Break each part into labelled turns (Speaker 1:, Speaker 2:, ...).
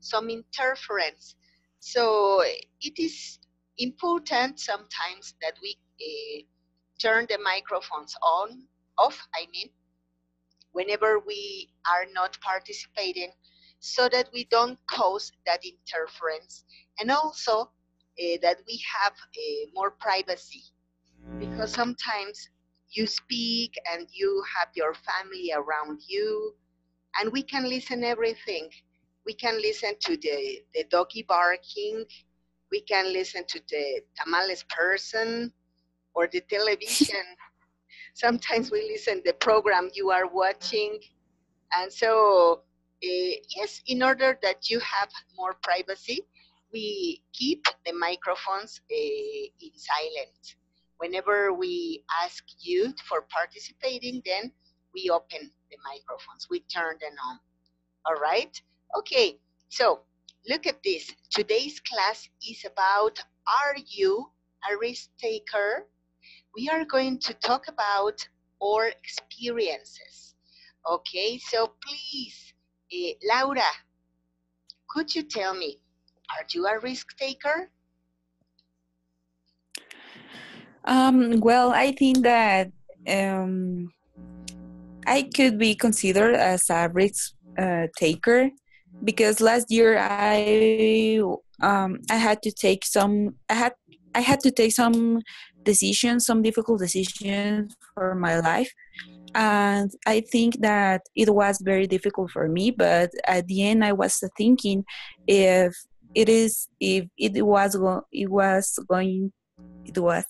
Speaker 1: some interference. So it is important sometimes that we turn the microphones off, I mean, whenever we are not participating, so that we don't cause that interference, and also that we have more privacy, because sometimes you speak and you have your family around you, and we can listen everything. We can listen to the doggy barking, we can listen to the tamales person or the television. Sometimes we listen the program you are watching. And so, yes, in order that you have more privacy, we keep the microphones in silent. Whenever we ask you for participating, then we open the microphones, we turn them on. All right? Okay, so look at this. Today's class is about, are you a risk taker? We are going to talk about our experiences. Okay, so please, Laura, could you tell me, are you a risk taker?
Speaker 2: Well, I think that I could be considered as a risk taker, because last year I had to take some decisions, some difficult decisions for my life, and I think that it was very difficult for me. But at the end, I was thinking, if it was going it was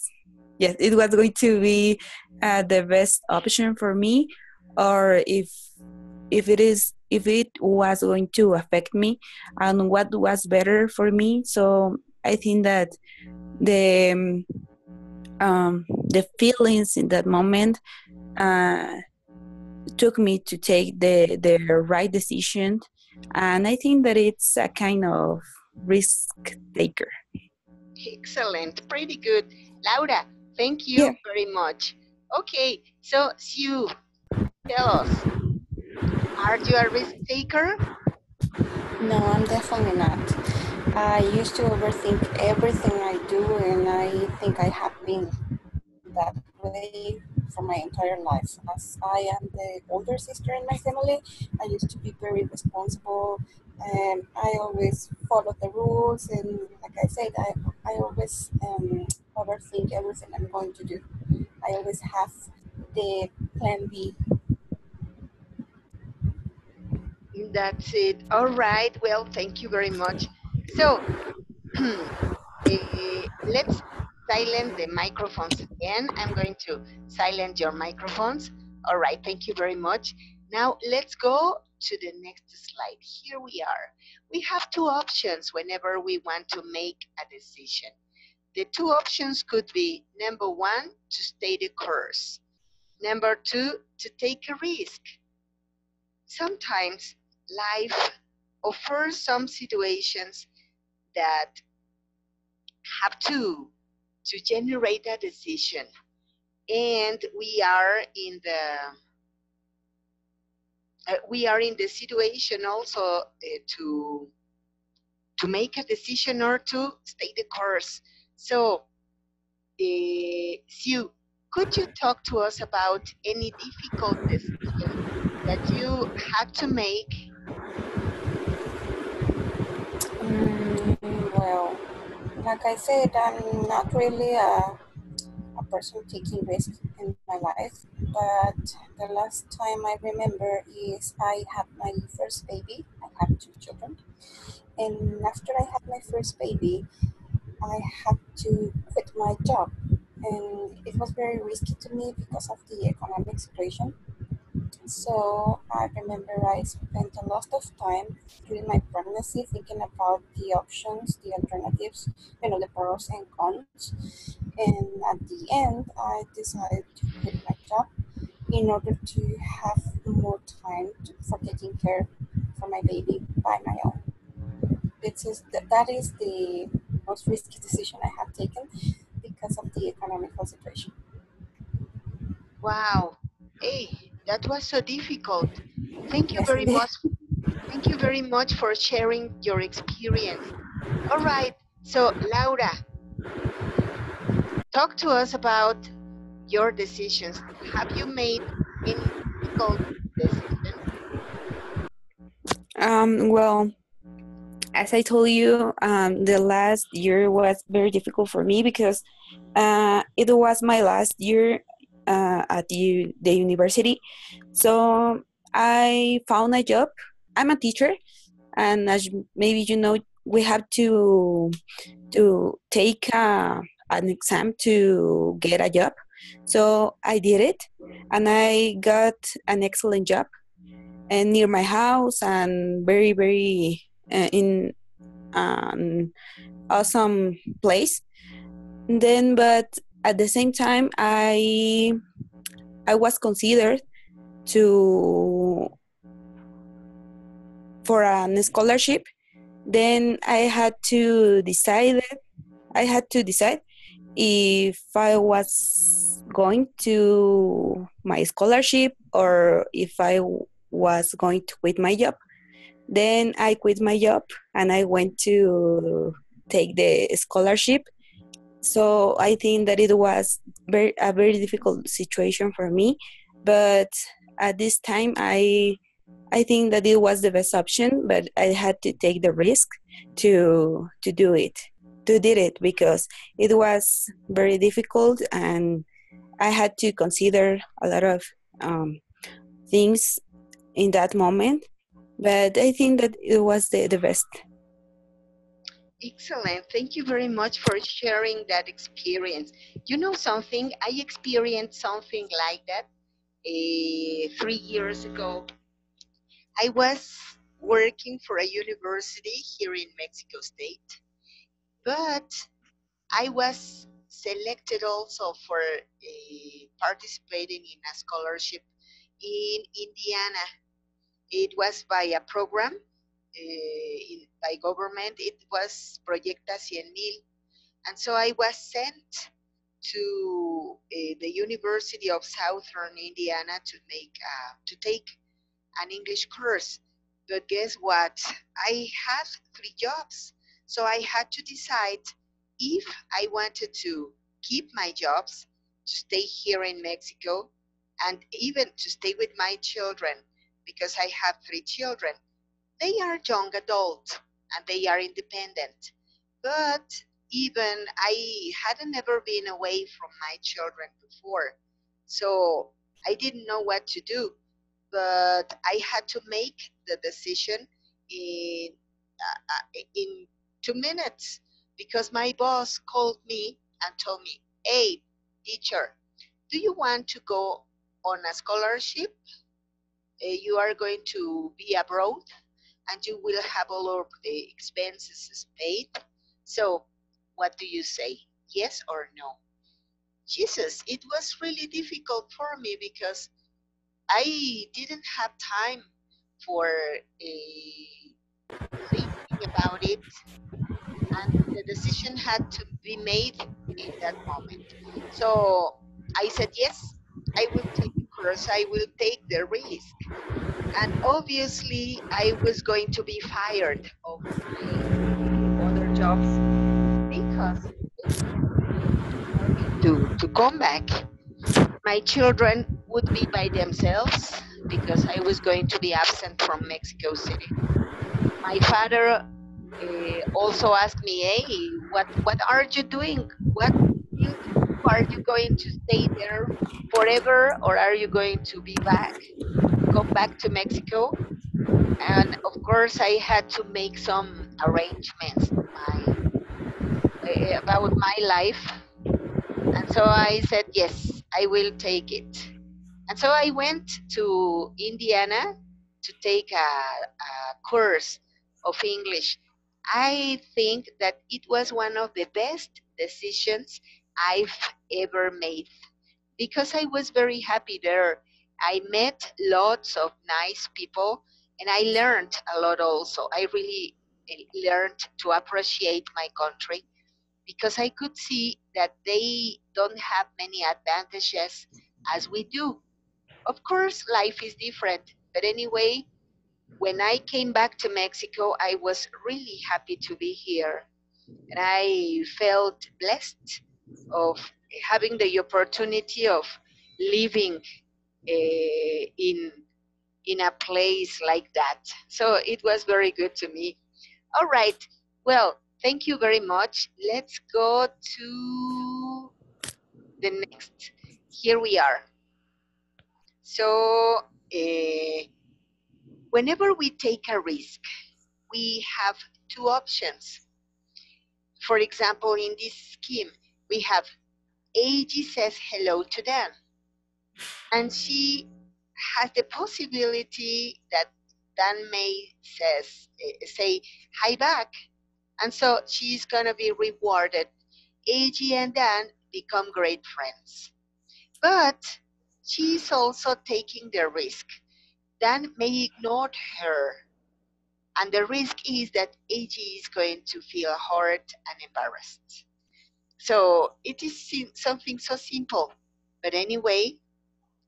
Speaker 2: yes, it was going to be the best option for me, or if it was going to affect me, and what was better for me. So I think that the feelings in that moment took me to take the right decision, and I think that it's a kind of risk taker.
Speaker 1: Excellent, pretty good. Laura, thank you very much. Okay, so Sue, tell us, are you a risk taker?
Speaker 3: No, I'm definitely not. I used to overthink everything I do, and I think I have been that way for my entire life. As I am the older sister in my family, I used to be very responsible, and I always followed the rules. And like I said, I always overthink everything I'm going to do. I always have the plan B.
Speaker 1: That's it. All right, well, thank you very much. So, let's silence the microphones again. I'm going to silence your microphones. All right, thank you very much. Now let's go to the next slide. Here we are. We have two options whenever we want to make a decision. The two options could be, number one, to stay the course. Number two, to take a risk. Sometimes life offers some situations that have to generate a decision, and we are in the situation also to make a decision or to stay the course. So, Sue, could you talk to us about any difficult decision that you had to make?
Speaker 3: Well, like I said, I'm not really a person taking risks in my life, but the last time I remember is I had my first baby. I have two children, and after I had my first baby, I had to quit my job, and it was very risky to me because of the economic situation. So I remember I spent a lot of time during my pregnancy thinking about the options, the alternatives, the pros and cons. And at the end, I decided to quit my job in order to have more time for taking care for my baby by my own. That is the most risky decision I have taken because of the economical situation.
Speaker 1: Wow. Hey, that was so difficult. Thank you
Speaker 3: Yes,
Speaker 1: very
Speaker 3: indeed.
Speaker 1: much. Thank you very much for sharing your experience. All right, so Laura, talk to us about your decisions. Have you made any difficult decision?
Speaker 2: Well, as I told you, the last year was very difficult for me because it was my last year at the university. So I found a job. I'm a teacher, and as maybe you know, we have to take an exam to get a job. So I did it, and I got an excellent job and near my house and very in an awesome place. Then, but at the same time, I was considered to for an scholarship. Then I had to decide if I was going to my scholarship or if I was going to quit my job. Then I quit my job and I went to take the scholarship. So I think that it was a very difficult situation for me, but at this time I think that it was the best option, but I had to take the risk to do it, to did it because it was very difficult and I had to consider a lot of things in that moment. But I think that it was the best.
Speaker 1: Excellent. Thank you very much for sharing that experience. You know something? I experienced something like that 3 years ago. I was working for a university here in Mexico State, but I was selected also for participating in a scholarship in Indiana. It was by a program by government. It was Proyecta 100,000. And so I was sent to the University of Southern Indiana to take an English course. But guess what? I had three jobs. So I had to decide if I wanted to keep my jobs, to stay here in Mexico, and even to stay with my children, because I have three children. They are young adults and they are independent. But even I hadn't ever been away from my children before. So I didn't know what to do, but I had to make the decision in in 2 minutes because my boss called me and told me, "Hey, teacher, do you want to go on a scholarship? You are going to be abroad, and you will have all of the expenses paid. So, what do you say? Yes or no?" Jesus, it was really difficult for me because I didn't have time for thinking about it, and the decision had to be made in that moment. So I said, yes, I will take the course, I will take the risk. And obviously, I was going to be fired of my other jobs because it was difficult for me to come back. My children would be by themselves because I was going to be absent from Mexico City. My father also asked me, "Hey, what are you doing? What will you do? Are you going to stay there forever, or are you going to be back, come back to Mexico?" And of course, I had to make some arrangements about my life, and so I said, "Yes, I will take it." And so I went to Indiana to take a course of English. I think that it was one of the best decisions I've ever made because I was very happy there. I met lots of nice people and I learned a lot also. I really learned to appreciate my country because I could see that they don't have many advantages as we do. Of course, life is different, but anyway, When I came back to Mexico, I was really happy to be here, and I felt blessed of having the opportunity of living in a place like that. So it was very good to me. All right. Well, thank you very much. Let's go to the next. Here we are. So, whenever we take a risk, we have two options. For example, in this scheme, we have AG says hello to Dan, and she has the possibility that Dan may say hi back, and so she's gonna be rewarded. AG and Dan become great friends, but she's also taking the risk. Dan may ignore her, and the risk is that AG is going to feel hurt and embarrassed. So it is something so simple, but anyway,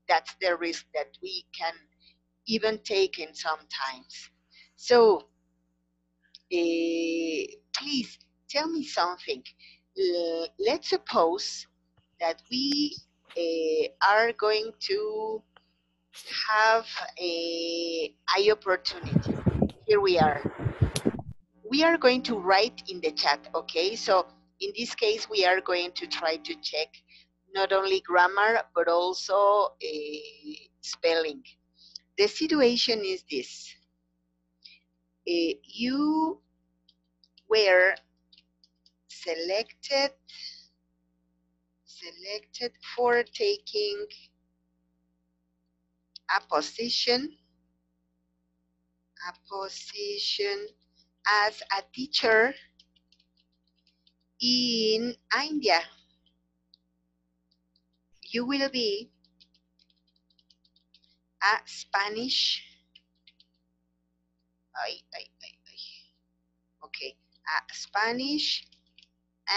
Speaker 1: that's the risk that we can even take in sometimes. So please tell me something. Let's suppose that we are going to have a opportunity. Here we are. We are going to write in the chat, okay? So in this case, we are going to try to check not only grammar, but also spelling. The situation is this. You were selected for taking a position as a teacher in India. You will be a Spanish, okay, a Spanish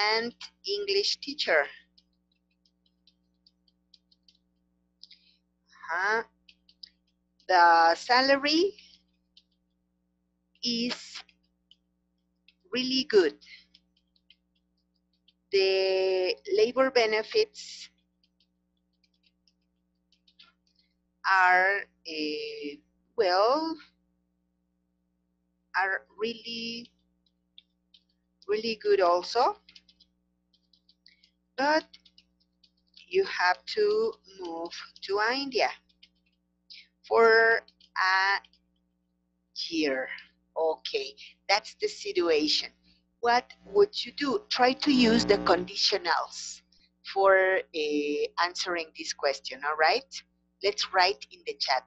Speaker 1: and English teacher. The salary is really good. The labor benefits are well, are really good also, but you have to move to India for a year. Okay, that's the situation. What would you do? Try to use the conditionals for answering this question, all right? Let's write in the chat.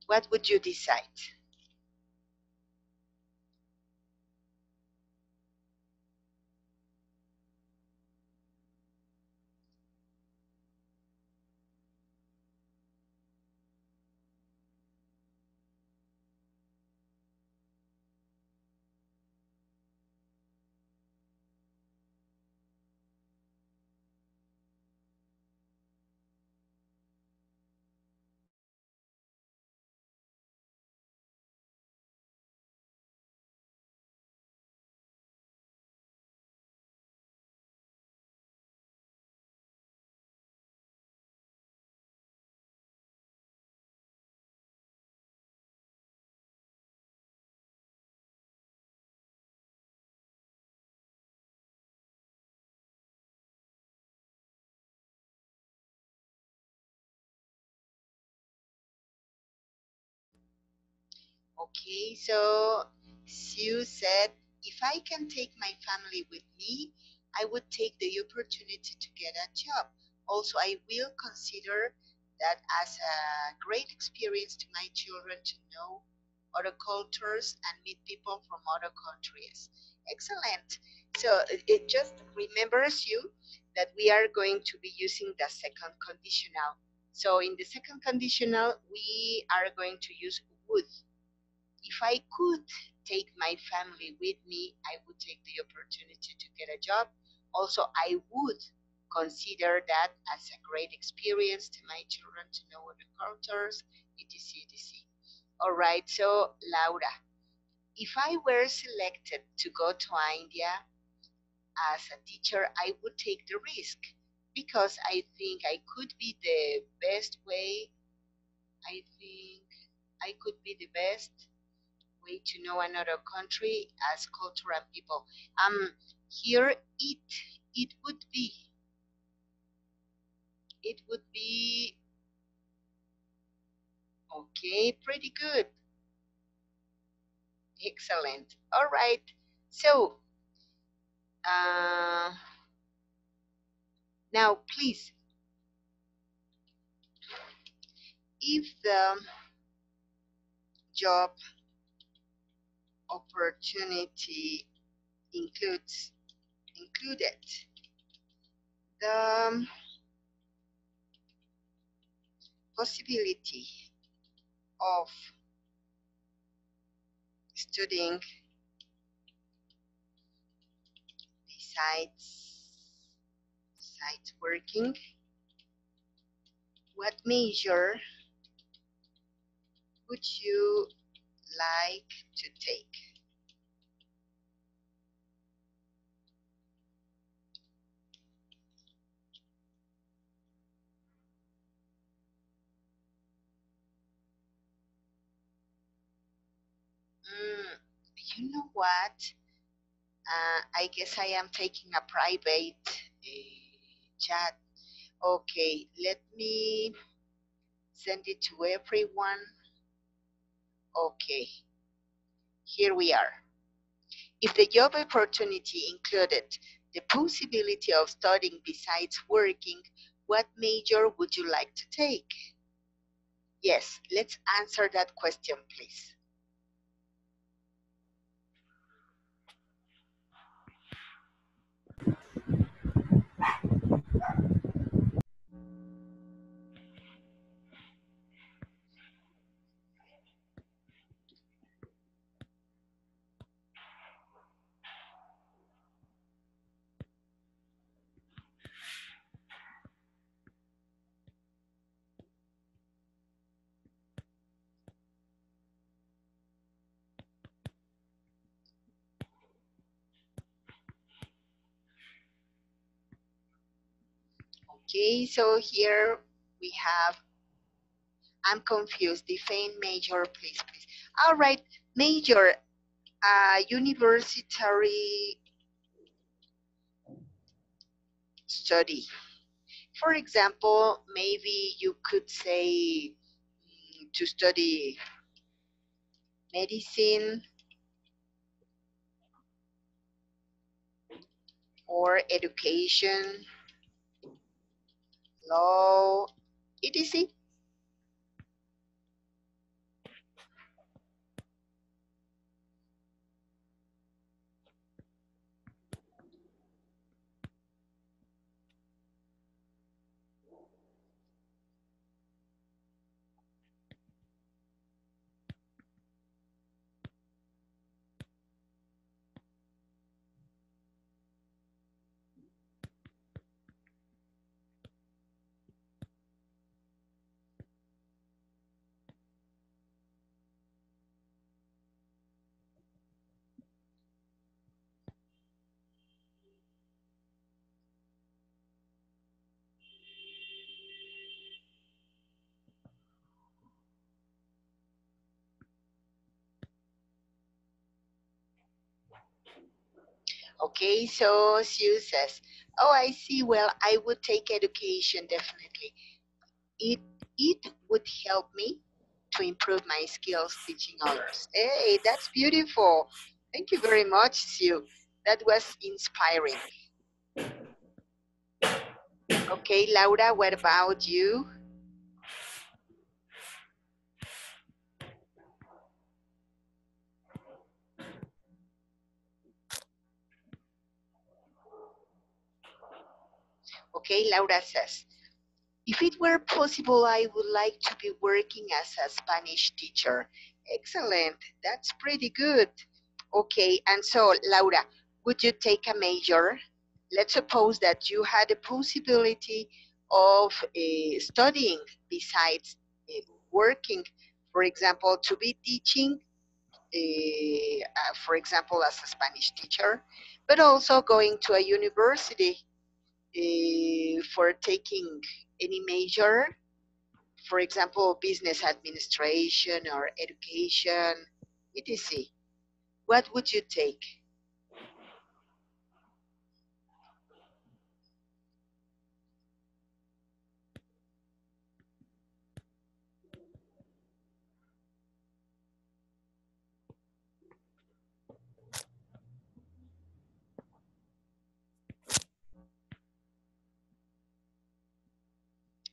Speaker 1: What would you decide? Okay, so Sue said, if I can take my family with me, I would take the opportunity to get a job. Also, I will consider that as a great experience to my children to know other cultures and meet people from other countries. Excellent. So it just remembers you that we are going to be using the second conditional. So in the second conditional, we are going to use would. If I could take my family with me, I would take the opportunity to get a job. Also, I would consider that as a great experience to my children to know the cultures, etc. etc. All right, so Laura, if I were selected to go to India as a teacher, I would take the risk because I think I could be the best way. I think I could be the best way to know another country as culture and people. Here it would be okay, pretty good, excellent. All right, so now please, if the job opportunity included the possibility of studying besides working, what major would you like to take? You know what? I guess I am taking a private chat. Okay, let me send it to everyone. Okay, here we are. If the job opportunity included the possibility of studying besides working, what major would you like to take? Yes, let's answer that question, please. Okay, so here we have, I'm confused, define major, please. All right, major, university study. For example, maybe you could say to study medicine or education, law, etc. Okay, so Sue says, oh, I see. Well, I would take education, definitely. It would help me to improve my skills teaching others. Hey, that's beautiful. Thank you very much, Sue. That was inspiring. Okay, Laura, what about you? Okay, Laura says, if it were possible, I would like to be working as a Spanish teacher. Excellent. That's pretty good. Okay, and so, Laura, would you take a major? let's suppose that you had a possibility of studying besides working, for example, to be teaching, for example, as a Spanish teacher, but also going to a university for taking any major, for example, business administration or education, etc. What would you take?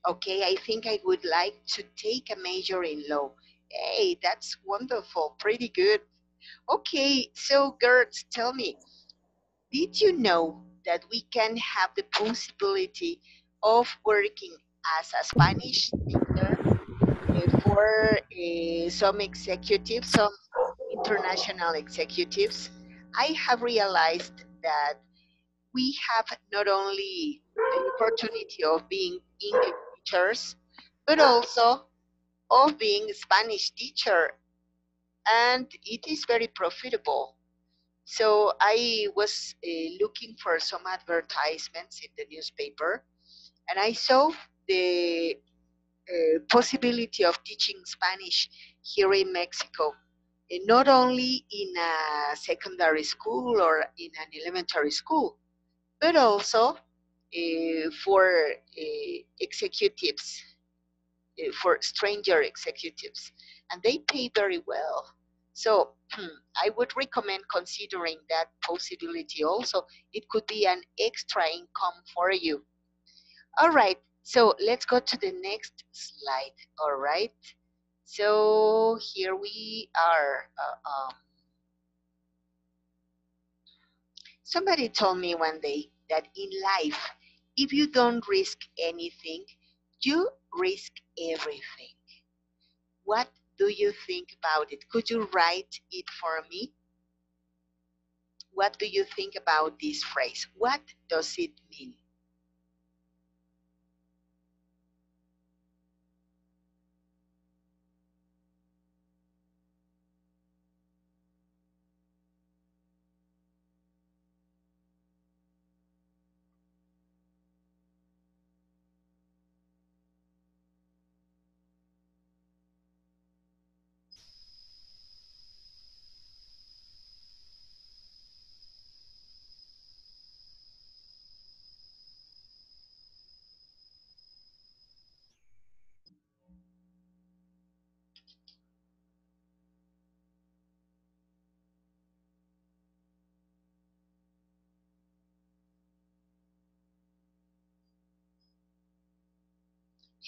Speaker 1: Okay, I think I would like to take a major in law. Hey, that's wonderful, pretty good. Okay, so Gertz, tell me, did you know that we can have the possibility of working as a Spanish teacher for some executives, some international executives? I have realized that we have not only the opportunity of being English teachers, but also of being a Spanish teacher, and it is very profitable. So I was looking for some advertisements in the newspaper, and I saw the possibility of teaching Spanish here in Mexico, and not only in a secondary school or in an elementary school, but also for executives, for stranger executives, and they pay very well. So I would recommend considering that possibility also. It could be an extra income for you. All right, so let's go to the next slide. All right, so here we are. Somebody told me one day that in life, if you don't risk anything, you risk everything. What do you think about it? Could you write it for me? What do you think about this phrase? What does it mean?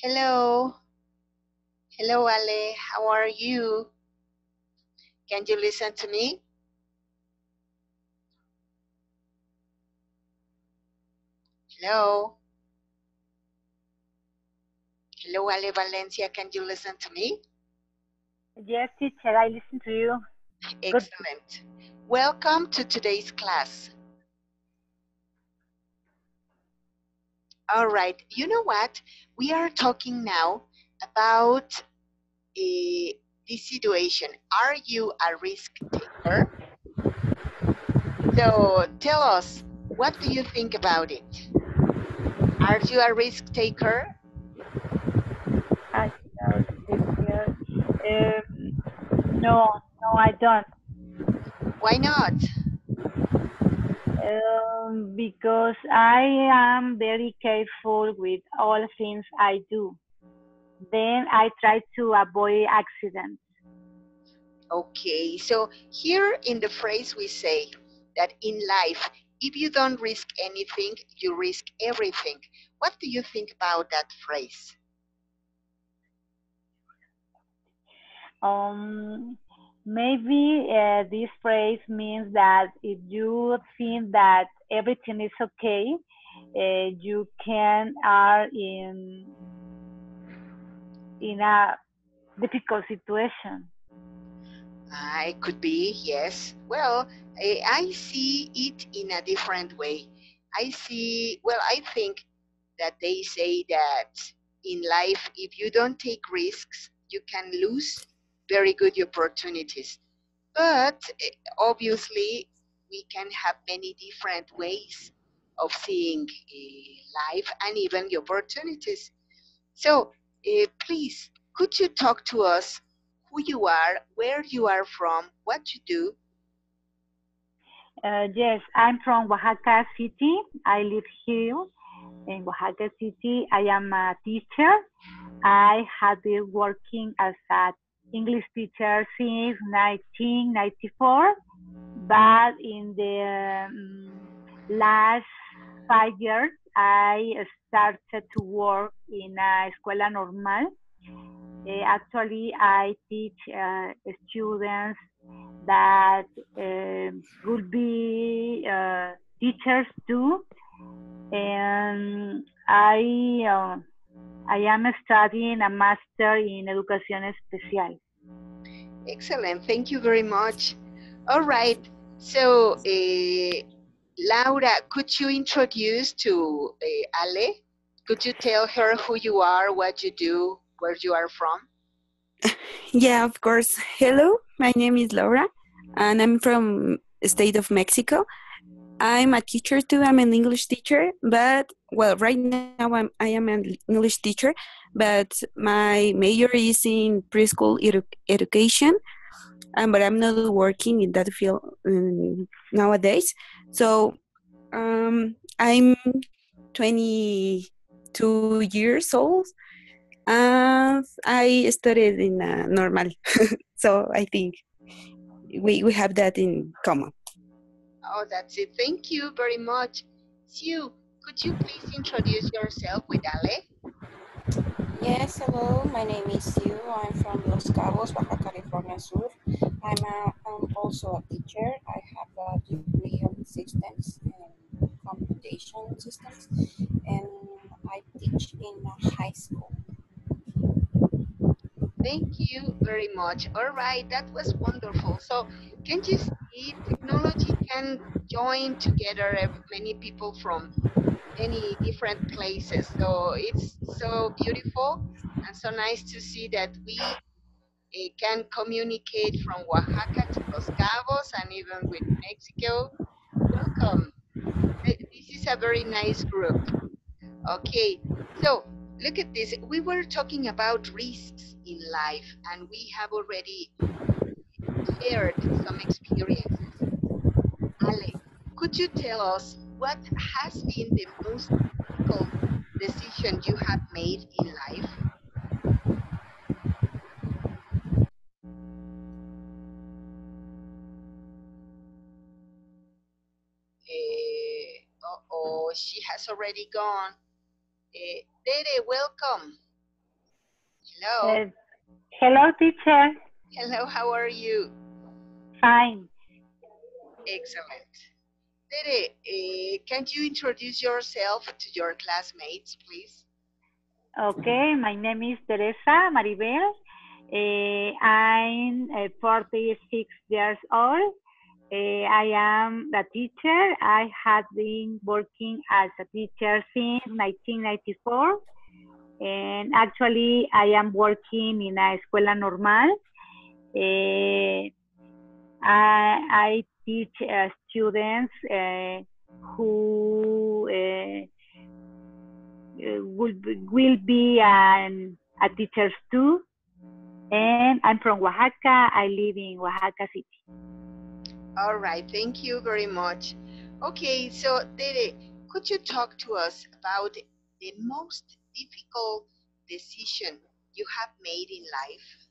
Speaker 1: Hello. Hello, Ale. How are you? Can you listen to me? Hello. Hello, Ale Valencia. Can you listen to me?
Speaker 4: Yes, teacher, I listen to you.
Speaker 1: Excellent. Welcome to today's class. All right. You know what? We are talking now about this situation. Are you a risk taker? So tell us, what do you think about it? Are you a risk taker?
Speaker 4: I teacher. No, I don't.
Speaker 1: Why not?
Speaker 4: Because I am very careful with all things I do. Then I try to avoid accidents.
Speaker 1: Okay, so here in the phrase we say that in life, if you don't risk anything, you risk everything. What do you think about that phrase?
Speaker 4: Maybe this phrase means that if you think that everything is okay, you can are in a difficult situation.
Speaker 1: It could be, yes. Well, I see it in a different way. I see, well, I think that they say that in life, if you don't take risks, you can lose very good opportunities. But obviously, we can have many different ways of seeing life and even the opportunities. So, please, could you talk to us who you are, where you are from, what you do?
Speaker 4: Yes, I'm from Oaxaca City. I live here in Oaxaca City. I am a teacher. I have been working as an English teacher since 1994, but in the last 5 years, I started to work in a escuela normal. Actually, I teach students that would be teachers too, and I am studying a master in educación especial.
Speaker 1: Excellent. Thank you very much. All right. So, Laura, could you introduce to Ale? Could you tell her who you are, what you do, where you are from?
Speaker 2: Yeah, of course. Hello, my name is Laura, and I'm from the state of Mexico. I'm a teacher too. I'm an English teacher, but well, right now I am an English teacher, but my major is in preschool education, but I'm not working in that field nowadays. So I'm 22 years old, and I studied in normal. So I think we have that in common.
Speaker 1: Oh, that's it. Thank you very much. Sue, could you please introduce yourself with Ale?
Speaker 3: Yes, hello. My name is Sue. I'm from Los Cabos, Baja California Sur. I'm also a teacher. I have a degree on systems and computation systems, and I teach in a high school.
Speaker 1: Thank you very much. All right, that was wonderful. So, can you see technology can join together many people from many different places? So, it's so beautiful and so nice to see that we can communicate from Oaxaca to Los Cabos and even with Mexico. Welcome. This is a very nice group. Okay, so look at this. We were talking about risks in life, and we have already shared some experiences. Ale, could you tell us what has been the most difficult decision you have made in life? Oh, she has already gone. Dede, welcome. Hello.
Speaker 4: Uh, Hello, teacher.
Speaker 1: Hello, how are you?
Speaker 4: Fine.
Speaker 1: Excellent. Tere, can you introduce yourself to your classmates, please?
Speaker 4: Okay, my name is Teresa Maribel. I'm 46 years old. I am a teacher. I have been working as a teacher since 1994. And actually, I am working in a escuela normal. I teach students who will be a teachers too. And I'm from Oaxaca. I live in Oaxaca City.
Speaker 1: All right, thank you very much. Okay, so Tere, could you talk to us about the most difficult decision you have made in life?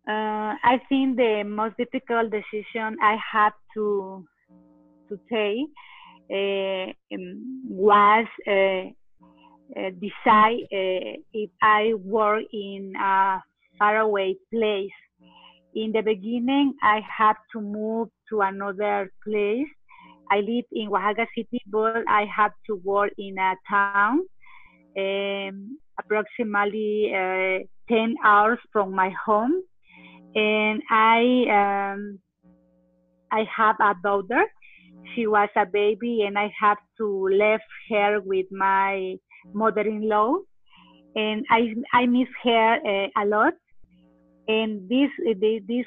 Speaker 4: I think the most difficult decision I had to take was decide if I work in a faraway place. In the beginning, I had to move to another place. I live in Oaxaca City, but I have to work in a town approximately 10 hours from my home. And I have a daughter. she was a baby, and I have to leave her with my mother-in-law, and I miss her a lot. And this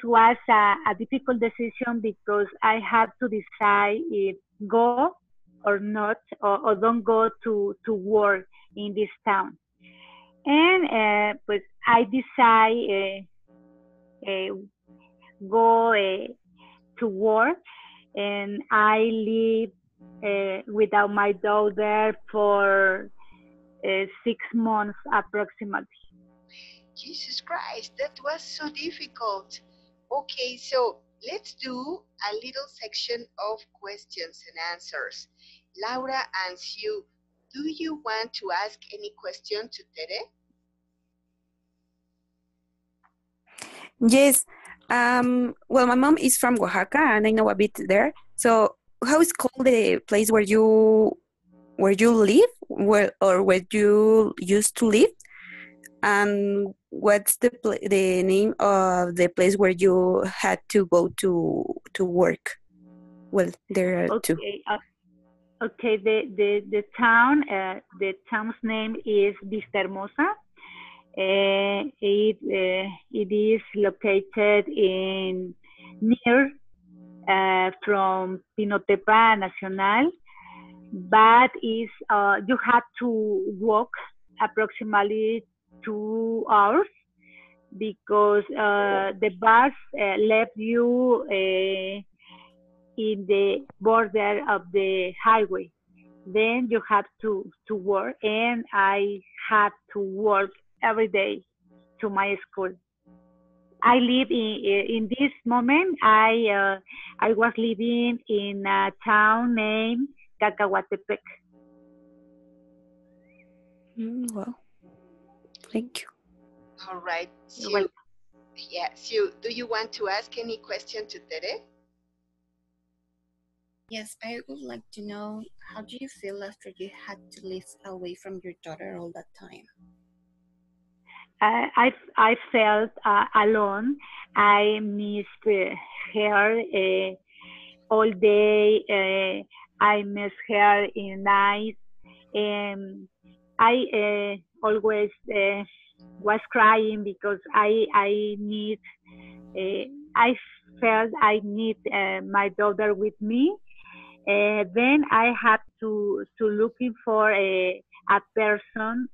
Speaker 4: was a difficult decision because I had to decide if go or not, or don't go to work in this town. And pues I decide go to work, and I live without my daughter for 6 months approximately.
Speaker 1: Jesus Christ, that was so difficult. Okay, so let's do a little section of questions and answers. Laura and Sue, do you want to ask any question to Tere?
Speaker 2: Yes. Well, my mom is from Oaxaca, and I know a bit there. So, how is called the place where you live, or where you used to live, and what's the name of the place where you had to go to work? Well, there are two.
Speaker 4: Okay. The town's name is Vistahermosa. It is located in near from Pinotepa Nacional, but is you have to walk approximately 2 hours because the bus left you in the border of the highway. Then you have to work, and I have to work every day to my school. I live in this moment. I was living in a town named Cacahuatepec.
Speaker 2: Well, thank you.
Speaker 1: All right, Sue. Yeah, Sue, do you want to ask any question to Tere?
Speaker 3: Yes, I would like to know, how do you feel after you had to live away from your daughter all that time?
Speaker 4: I felt alone. I missed her all day. I miss her in night. I always was crying because I need. I felt I need my daughter with me. Then I had to looking for a person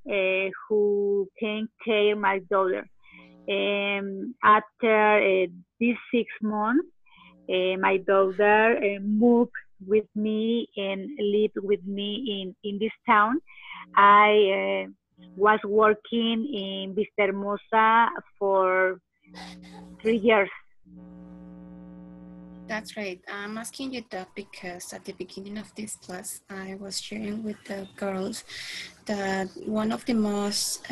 Speaker 4: who can care my daughter. After these 6 months, my daughter moved with me and lived with me in this town. I was working in Vistahermosa for 3 years.
Speaker 3: That's right. I'm asking you that because at the beginning of this class, I was sharing with the girls that one of the most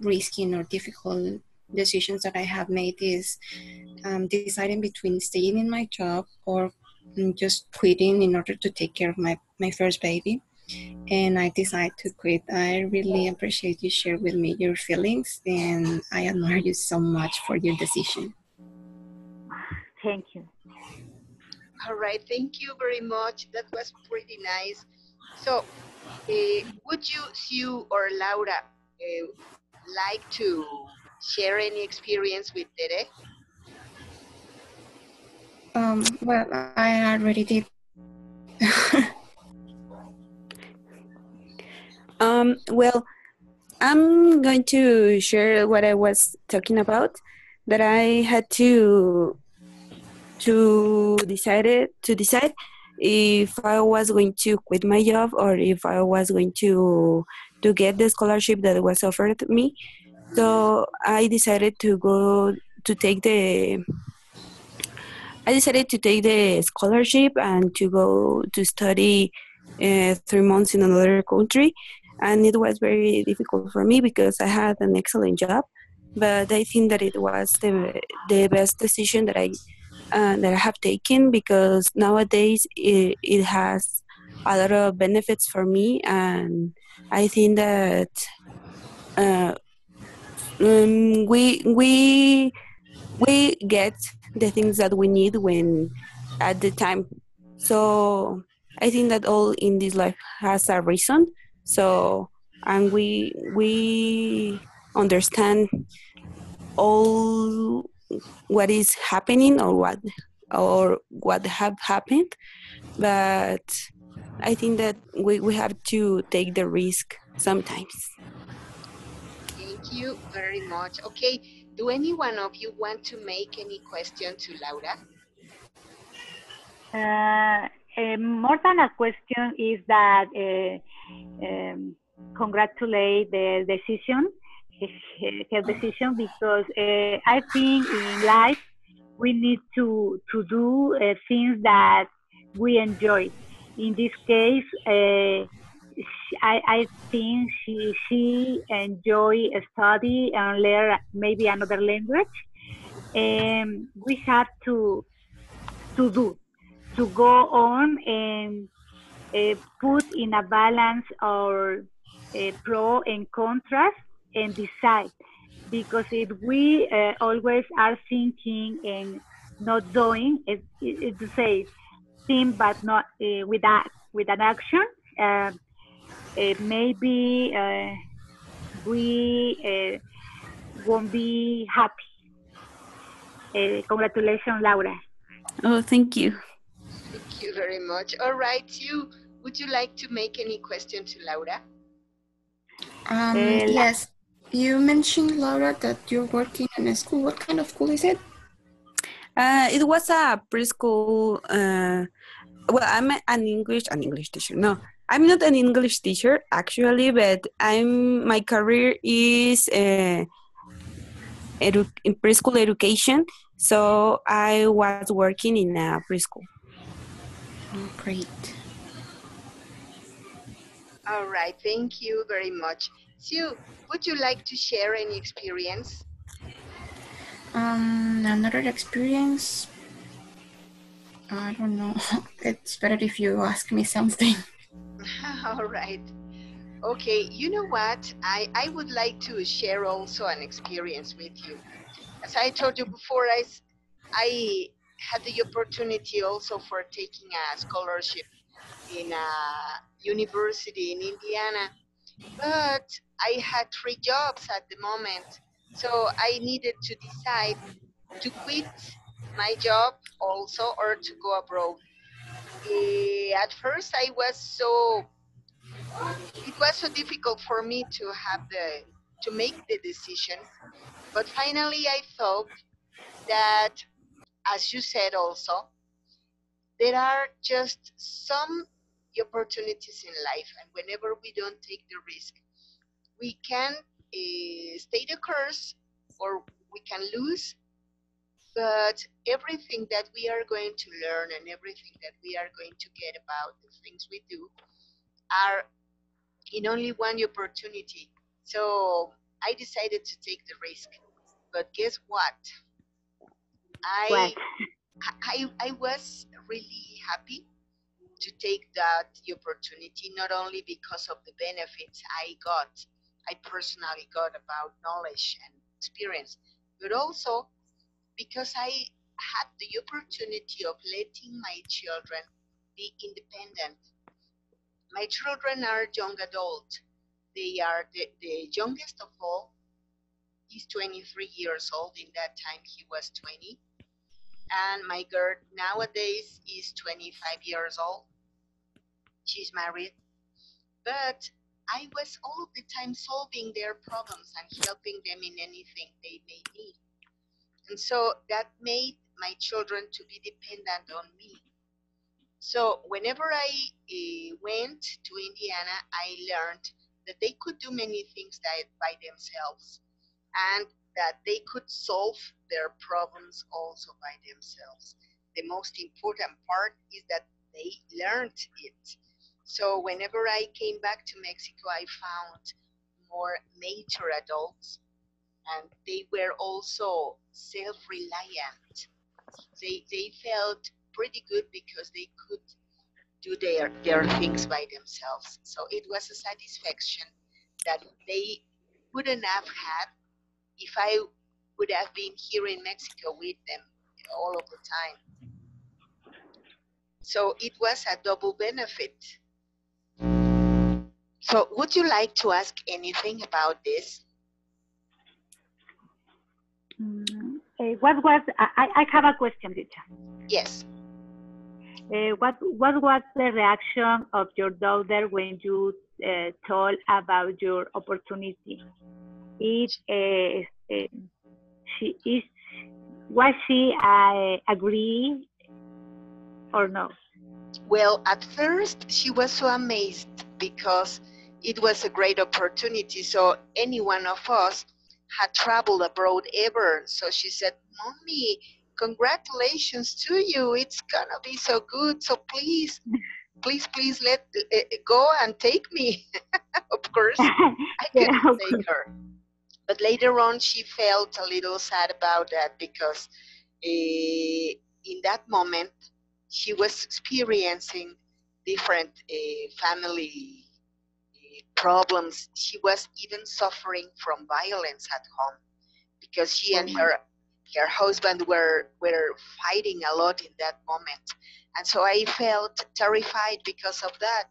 Speaker 3: risky or difficult decisions that I have made is deciding between staying in my job or just quitting in order to take care of my first baby. And I decided to quit. I really appreciate you share with me your feelings, and I admire you so much for your decision.
Speaker 4: Thank you.
Speaker 1: All right, thank you very much. That was pretty nice. So, would you, Sue or Laura, like to share any experience with Tere?
Speaker 3: Well, I already did.
Speaker 2: Well, I'm going to share what I was talking about. That I had to decide if I was going to quit my job or if I was going to get the scholarship that was offered me. So I decided to take the scholarship and to go to study 3 months in another country. And it was very difficult for me because I had an excellent job, but I think that it was the best decision that I have taken, because nowadays it has a lot of benefits for me, and I think that we get the things that we need when at the time So I think that all in this life has a reason. So and we understand all what is happening or what have happened, but I think that we have to take the risk sometimes.
Speaker 1: Thank you very much. Okay, do any one of you want to make any question to Laura?
Speaker 4: More than a question is that congratulate the decision, her decision, because I think in life we need to do things that we enjoy. In this case, I think she enjoy study and learn maybe another language. We have to do to go on and put in a balance or pro and contrast and decide. Because if we always are thinking and not doing, it to say think but not with an action, uh, maybe we won't be happy. Congratulations, Laura.
Speaker 2: Oh, thank you.
Speaker 1: Thank you very much. All right, you, would you like to make any question to Laura?
Speaker 3: Yes. You mentioned, Laura, that you're working in a school. What kind of school is it?
Speaker 2: It was a preschool. Well, I'm an English teacher. No, I'm not an English teacher actually, but my career is in preschool education. So I was working in a preschool.
Speaker 3: Oh, great.
Speaker 1: All right, thank you very much. Sue, would you like to share any experience?
Speaker 3: Another experience. I don't know. It's better if you ask me something.
Speaker 1: All right. Okay, you know what? I would like to share also an experience with you. As I told you before, I had the opportunity also for taking a scholarship in a university in Indiana, but I had 3 jobs at the moment. So I needed to decide to quit my job also or to go abroad. At first, it was so difficult for me to make the decision. But finally, I thought that, as you said also, there are just some opportunities in life, and whenever we don't take the risk, we can stay the course or we can lose. But everything that we are going to learn and everything that we are going to get about the things we do are in only one opportunity. So I decided to take the risk. But guess what?
Speaker 4: What?
Speaker 1: I I was really happy to take that opportunity, not only because of the benefits I personally got about knowledge and experience, but also because I had the opportunity of letting my children be independent. My children are young adults. They are the youngest of all. He's 23 years old. In that time, he was 20. And my girl nowadays is 25 years old. She's married. But I was all the time solving their problems and helping them in anything they may need. And so that made my children to be dependent on me. So whenever I went to Indiana, I learned that they could do many things by themselves and that they could solve their problems also by themselves. The most important part is that they learned it. So whenever I came back to Mexico, I found more mature adults, and they were also self-reliant. They felt pretty good because they could do their things by themselves. So it was a satisfaction that they wouldn't have had if I would have been here in Mexico with them all of the time. So it was a double benefit. So would you like to ask anything about this?
Speaker 4: What was, I have a question, teacher.
Speaker 1: Yes.
Speaker 4: What was the reaction of your daughter when you told about your opportunity? She is, was she agree or no?
Speaker 1: Well, at first she was so amazed because it was a great opportunity. So any one of us had traveled abroad ever. So she said, "Mommy, congratulations to you. It's gonna be so good. So please, please let go and take me." Of course, I
Speaker 4: Yeah,
Speaker 1: couldn't take her. But later on, she felt a little sad about that because in that moment, she was experiencing different family problems. She was even suffering from violence at home because she
Speaker 4: oh
Speaker 1: and
Speaker 4: my,
Speaker 1: her husband were fighting a lot in that moment. And so I felt terrified because of that.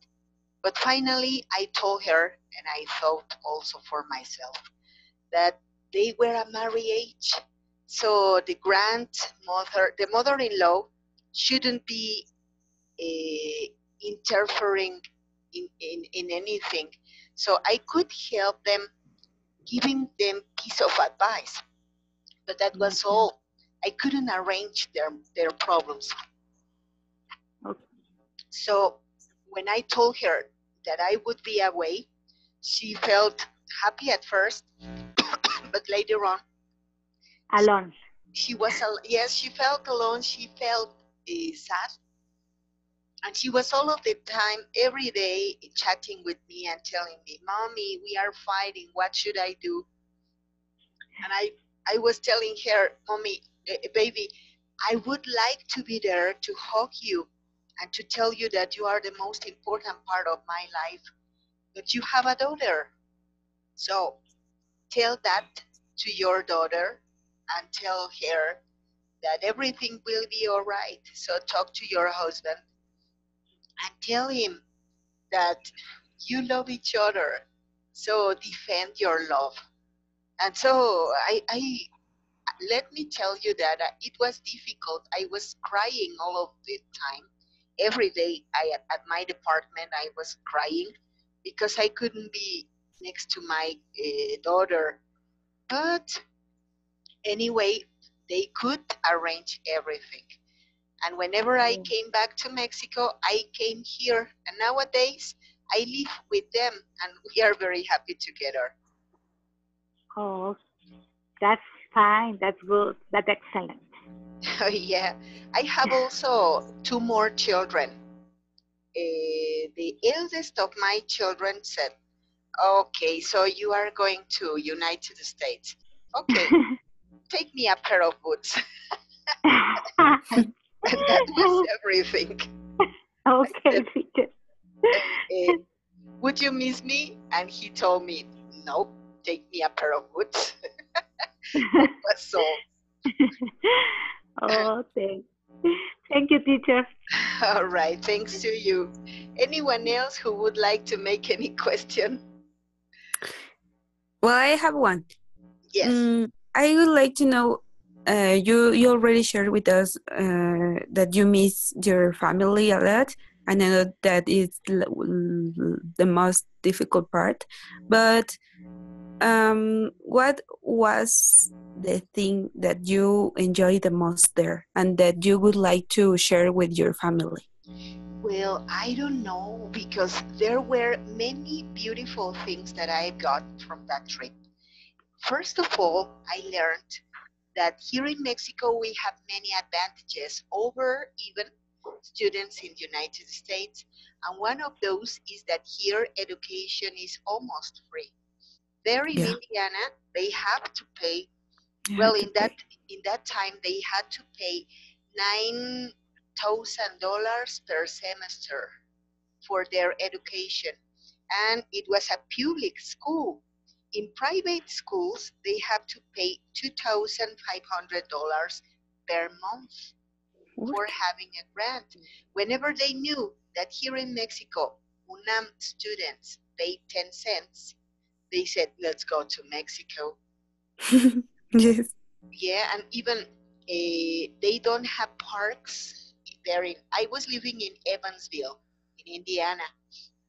Speaker 1: But finally, I told her, and I thought also for myself, that they were a marriage. So the mother-in-law, shouldn't be interfering in anything. So I could help them, giving them piece of advice, but that was
Speaker 4: okay,
Speaker 1: all. I couldn't arrange their problems.
Speaker 4: okay.
Speaker 1: So when I told her that I would be away, she felt happy at first, but later on,
Speaker 4: Alone.
Speaker 1: she was yes, she felt alone. She felt sad, and she was all of the time, every day, chatting with me and telling me, "Mommy, we are fighting. What should I do?" And I was telling her, "Mommy, baby, I would like to be there to hug you and to tell you that you are the most important part of my life. But you have a daughter, so tell that to your daughter and tell her that everything will be all right. So talk to your husband and tell him that you love each other. So defend your love." And so I let me tell you that it was difficult. I was crying all of the time. Every day at my department, I was crying because I couldn't be next to my daughter. But anyway, they could arrange everything. And whenever I
Speaker 4: Oh,
Speaker 1: came back to Mexico, I came here. And nowadays, I live with them and we are very happy together.
Speaker 4: oh, that's fine. That's good. That's excellent.
Speaker 1: Yeah, I have also two more children. The eldest of my children said, "Okay, so you are going to United States. Okay, take me a pair of boots." And that was everything. I
Speaker 4: Okay,
Speaker 1: said,
Speaker 4: teacher.
Speaker 1: uh, "Would you miss me?" And he told me, "No, take me a pair of boots." That was all.
Speaker 4: Oh, thank you, teacher.
Speaker 1: All right, thanks to you. Anyone else who would like to make any question?
Speaker 2: Well, I have one.
Speaker 1: Yes.
Speaker 2: I would like to know. You already shared with us that you miss your family a lot. I know that is the most difficult part, but what was the thing that you enjoy the most there, and that you would like to share with your family?
Speaker 1: Well, I don't know because there were many beautiful things that I got from that trip. First of all, I learned that here in Mexico we have many advantages over even students in the United States. And one of those is that here education is almost free. There in
Speaker 2: Yeah,
Speaker 1: Indiana, they have to pay.
Speaker 2: you
Speaker 1: Well,
Speaker 2: have to pay.
Speaker 1: in that time, they had to pay $9,000 per semester for their education, and it was a public school. In private schools, they have to pay $2,500 per month. for having a grant. Whenever they knew that here in Mexico, UNAM students paid 10 cents, they said, let's go to Mexico.
Speaker 2: Yes.
Speaker 1: Yeah, and even they don't have parks there. I was living in Evansville, in Indiana,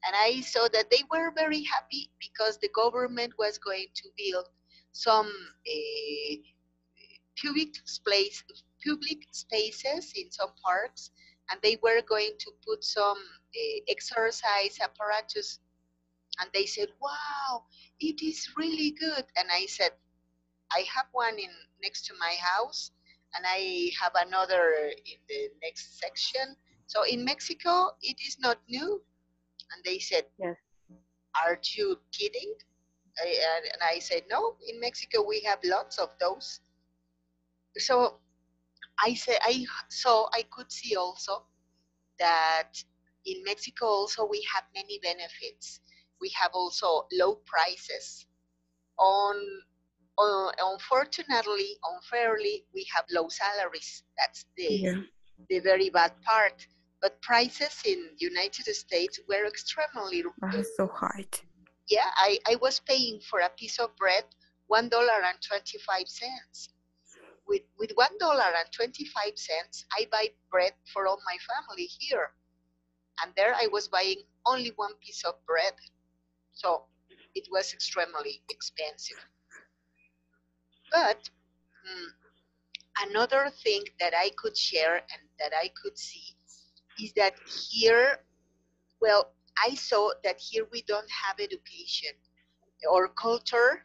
Speaker 1: and I saw that they were very happy because the government was going to build some public space, public spaces in some parks, and they were going to put some exercise apparatus. And they said, "Wow, it is really good." And I said, "I have one in next to my house, and I have another in the next section. So in Mexico, it is not new." And they said,
Speaker 4: Yes.
Speaker 1: "Aren't you kidding?" And I said, "No, in Mexico we have lots of those." So I said, I could see also that in Mexico also we have many benefits. We have also low prices. On Unfortunately, unfairly, we have low salaries. That's
Speaker 2: Yeah.
Speaker 1: the very bad part. But prices in United States were extremely
Speaker 2: So hard.
Speaker 1: yeah. I was paying for a piece of bread $1.25. With $1.25, I buy bread for all my family here. And there I was buying only one piece of bread. So it was extremely expensive. But another thing that I could share and that I could see is that here, well, I saw that here we don't have education. Our culture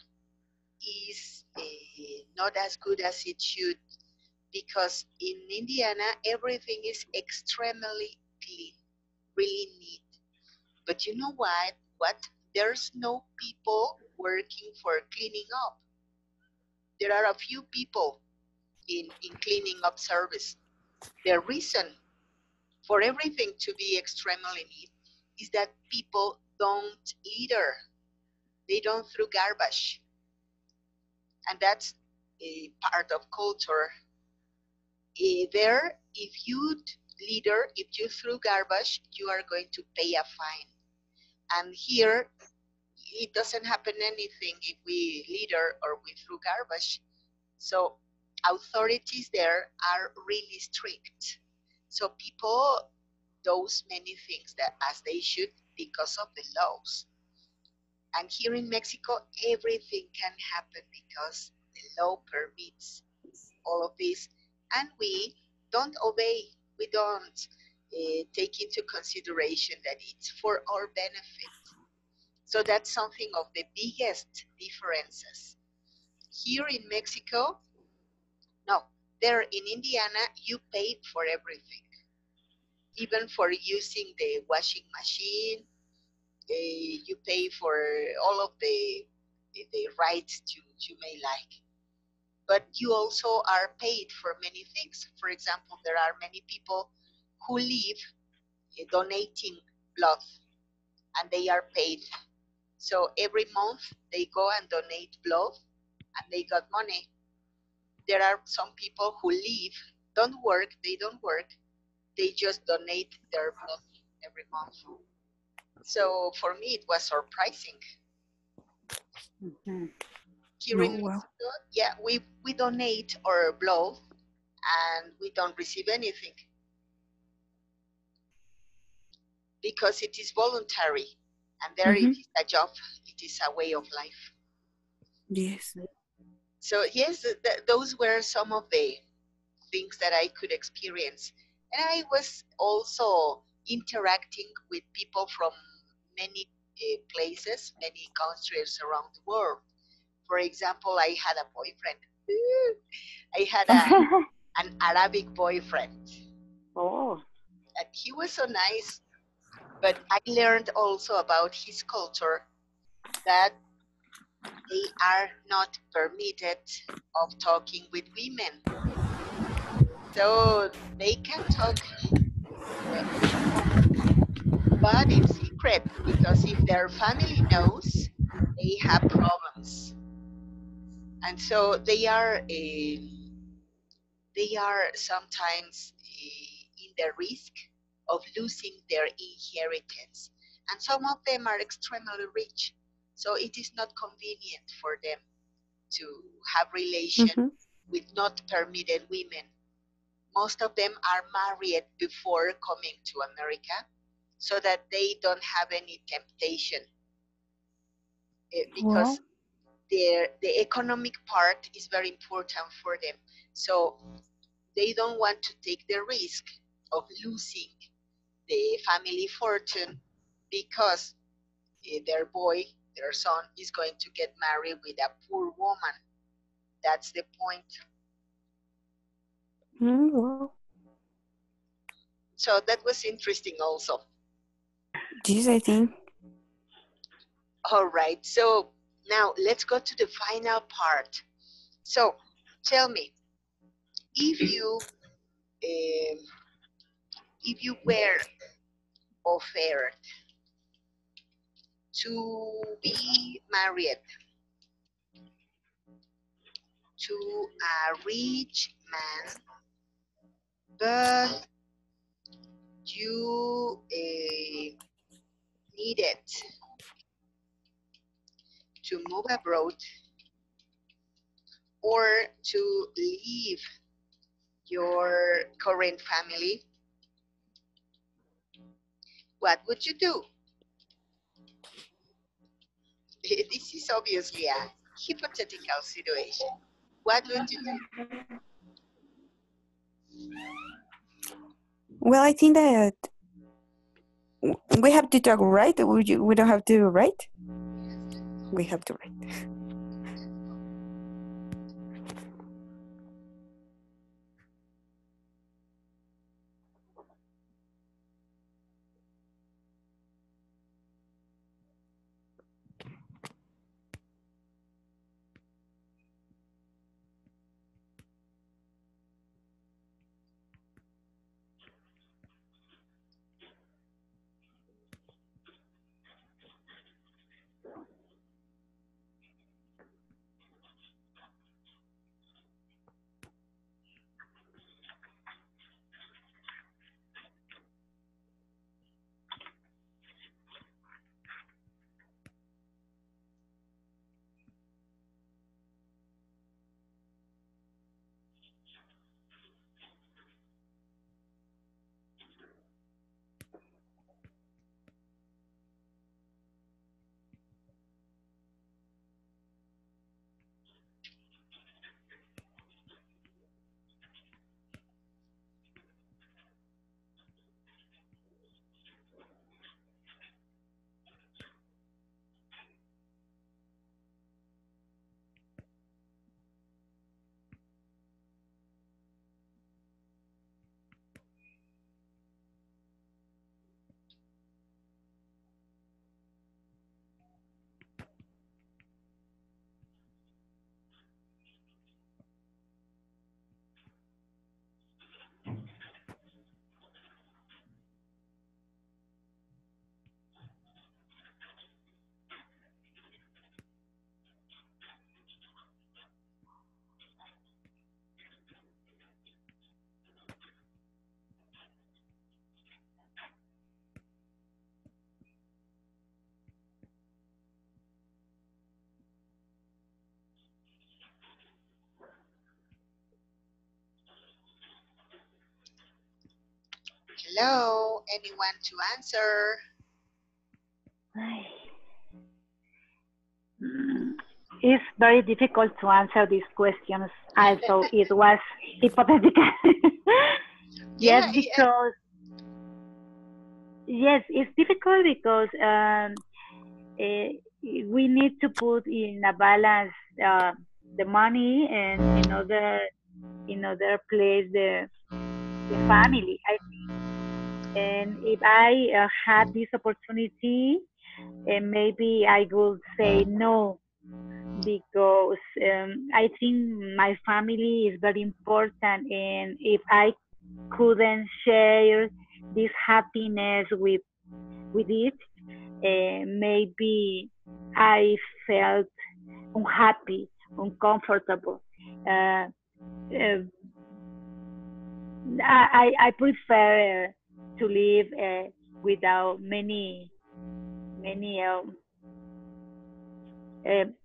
Speaker 1: is not as good as it should, because in Indiana, everything is extremely clean, really neat. But you know what? There's no people working for cleaning up. There are a few people in cleaning up service. The reason for everything to be extremely neat is that people don't litter. They don't throw garbage. And that's a part of culture. There, if you litter, if you throw garbage, you are going to pay a fine. And here, it doesn't happen anything if we litter or we throw garbage. So authorities there are really strict. So people do many things that as they should because of the laws. And here in Mexico, everything can happen because the law permits all of this, and we don't obey. We don't take into consideration that it's for our benefit. So that's something of the biggest differences. Here in Mexico, no, there in Indiana, you pay for everything, even for using the washing machine. You pay for all of the rights you may like. But you also are paid for many things. For example, there are many people who live donating blood, and they are paid. So every month they go and donate blood, and they got money. There are some people who live, they don't work, they just donate their blood every month. So for me, it was surprising.
Speaker 4: Mhm.
Speaker 1: Here in
Speaker 2: Oh, wow.
Speaker 1: Mexico, yeah, we donate our blood and we don't receive anything because it is voluntary, and there it is a job, it is a way of life.
Speaker 2: Yes.
Speaker 1: So yes, those were some of the things that I could experience. And I was also interacting with people from many places, many countries around the world. For example, I had a boyfriend. I had an Arabic boyfriend.
Speaker 4: Oh.
Speaker 1: And he was so nice, but I learned also about his culture that they are not permitted of talking with women. So they can talk with women, but in secret, because if their family knows, they have problems. And so they are they are sometimes in the risk of losing their inheritance. And some of them are extremely rich. So it is not convenient for them to have relation with not permitted women. Most of them are married before coming to America so that they don't have any temptation because the economic part is very important for them. So they don't want to take the risk of losing the family fortune because their boy, their son, is going to get married with a poor woman. That's the point.
Speaker 2: Well,
Speaker 1: So that was interesting also.
Speaker 2: yes, I think.
Speaker 1: All right. So now let's go to the final part. So tell me, if you um, if you were offered to be married to a rich man, but you needed to move abroad or to leave your current family, what would you do? This is obviously a hypothetical situation. What would you do?
Speaker 2: Well, I think that we have to talk, right? We don't have to write. We have to write.
Speaker 1: Hello, anyone to answer?
Speaker 4: It's very difficult to answer these questions. Also, it was hypothetical. Yes,
Speaker 1: Yeah,
Speaker 4: because yes, it's difficult because we need to put in a balance the money and in other place the family. And if I had this opportunity, maybe I would say no because I think my family is very important, and if I couldn't share this happiness with it, maybe I felt unhappy, uncomfortable. Uh, uh, I prefer to live without many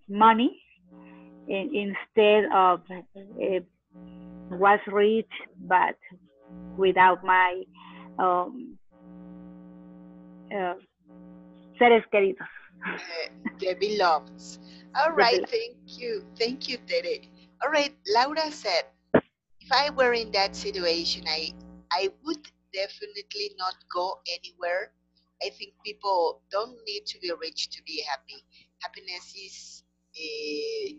Speaker 4: money instead of was rich but without my um, seres queridos.
Speaker 1: The beloveds. All right, thank you, Tere. All right, Laura said, if I were in that situation, I would definitely not go anywhere. I think people don't need to be rich to be happy. Happiness is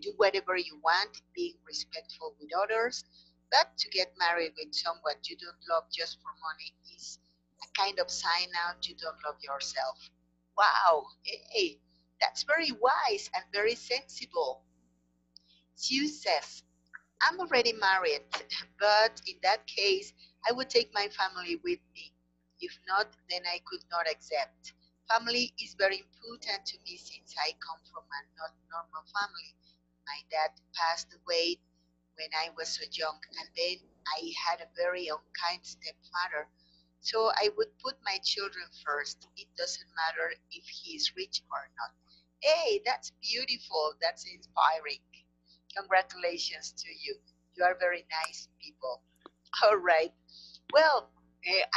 Speaker 1: do whatever you want, being respectful with others. But to get married with someone you don't love just for money is a kind of sign out you don't love yourself. Wow, hey, that's very wise and very sensible. Sue says, I'm already married, but in that case, I would take my family with me. If not, then I could not accept. Family is very important to me since I come from a not normal family. My dad passed away when I was so young, and then I had a very unkind stepfather. So I would put my children first. It doesn't matter if he is rich or not. Hey, that's beautiful. That's inspiring. Congratulations to you. You are very nice people. All right. Well,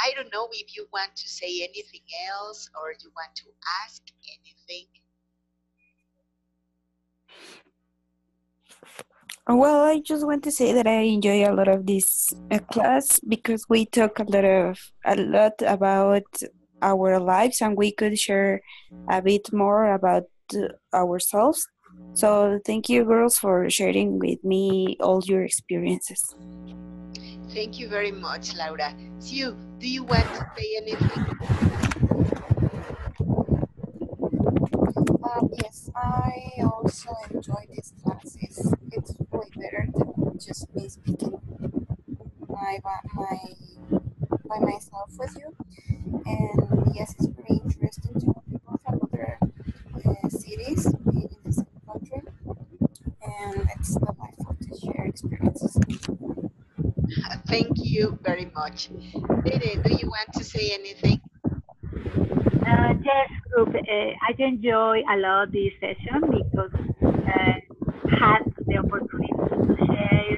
Speaker 1: I don't know if you want to say anything else or you want to ask anything.
Speaker 2: Well, I just want to say that I enjoy a lot of this class because we talk a lot about our lives and we could share a bit more about ourselves. So thank you, girls, for sharing with me all your experiences.
Speaker 1: Thank you very much, Laura. Sue, do you want to say anything?
Speaker 3: Yes, I also enjoy these classes. It's way better than just me speaking my by myself with you. And yes, it's very interesting to know people from other cities in the same country, and it's delightful to share experiences.
Speaker 1: Thank you very much. Tere, do you want to say anything?
Speaker 4: Yes, group. I enjoy a lot this session because uh, had the opportunity to share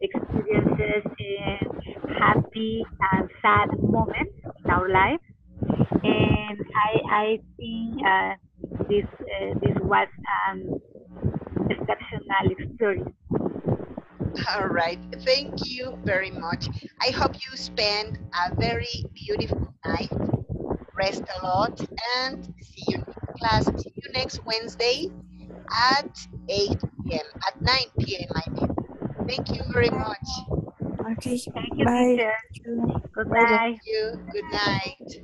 Speaker 4: experiences and happy and sad moments in our life, and I think this was an exceptional experience.
Speaker 1: All right. Thank you very much. I hope you spend a very beautiful night. Rest a lot and see you next class. See you next Wednesday at 8 p.m. At 9 p.m. I mean. Thank you very much.
Speaker 2: Okay,
Speaker 4: Thank you,
Speaker 2: bye.
Speaker 4: teacher.
Speaker 2: Bye bye.
Speaker 4: Goodbye.
Speaker 1: Thank you. Good night.